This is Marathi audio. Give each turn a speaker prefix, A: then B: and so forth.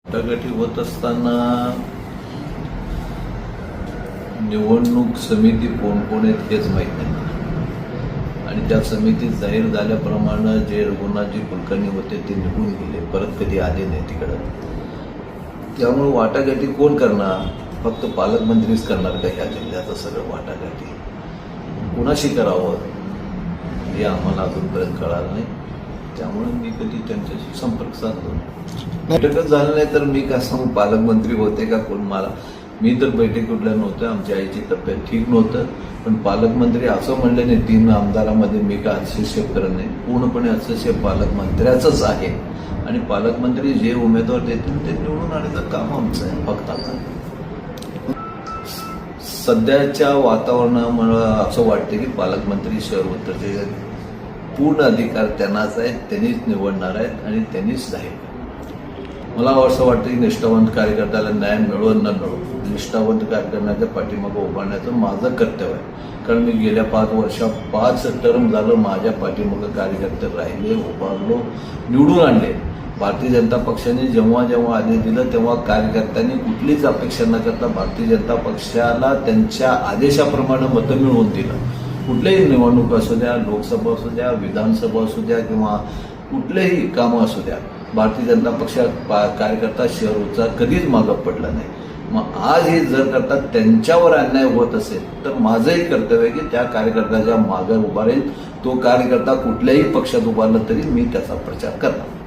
A: वाटाघाटी होत असताना निवडणूक समिती कोण कोण आहेत हेच माहीत नाही आणि त्या समितीत जाहीर झाल्याप्रमाणे जे रघुनाथजी कुलकर्णी होते ते निघून गेले, परत कधी आले नाही तिकडं. त्यामुळे वाटाघाटी कोण करणार? फक्त पालकमंत्रीच करणार का ह्या जिल्ह्याचं सगळं वाटाघाटी? कुणाशी करावं हे आम्हाला अजूनपर्यंत कळालं नाही. त्यामुळे मी कधी त्यांच्याशी संपर्क साधलो बैठकच झालं नाही तर मी का सांगू पालकमंत्री होते का कोण? मी तर बैठक कुठल्या नव्हतं, आमच्या आईची तब्येत ठीक नव्हतं, पण पालकमंत्री असं म्हणले नाही 3 आमदारामध्ये मी का हस्तक्षेप करत नाही. पूर्णपणे हस्तक्षेप पालकमंत्र्याचंच आहे आणि पालकमंत्री जे उमेदवार देतील ते निवडून आणण्याचं काम आमचं आहे. फक्त आता सध्याच्या वातावरणामुळे असं वाटतं की पालकमंत्री शहर उत्तरचे पूर्ण अधिकार त्यांनाच आहेत, त्यांनीच निवडणार आहेत आणि त्यांनीच जाहीर. मला असं वाटतं की निष्ठावंत कार्यकर्त्याला न्याय मिळो न मिळो, निष्ठावंत कार्यकर्त्याच्या पाठीमागं उभारण्याचं माझं कर्तव्य आहे. कारण मी गेल्या 5 वर्षात 5 टर्म झालं माझ्या पाठीमागं कार्यकर्ते राहिले, उभारलो, निवडून आणले. भारतीय जनता पक्षाने जेव्हा जेव्हा आदेश दिलं तेव्हा कार्यकर्त्यांनी कुठलीच अपेक्षा न करता भारतीय जनता पक्षाला त्यांच्या आदेशाप्रमाणे मतं मिळवून दिलं. कुठल्याही निवडणूक असू द्या, लोकसभा असू द्या, विधानसभा असू द्या किंवा कुठलेही कामं असू द्या, भारतीय जनता पक्षात कार्यकर्ता शहर उत्साह कधीच मागं पडला नाही. मग आज हे जर करता त्यांच्यावर अन्याय होत असेल तर माझंही कर्तव्य आहे की त्या कार्यकर्त्याच्या मागे उभा राहील. तो कार्यकर्ता कुठल्याही पक्षात उभारला तरी मी त्याचा प्रचार करणार.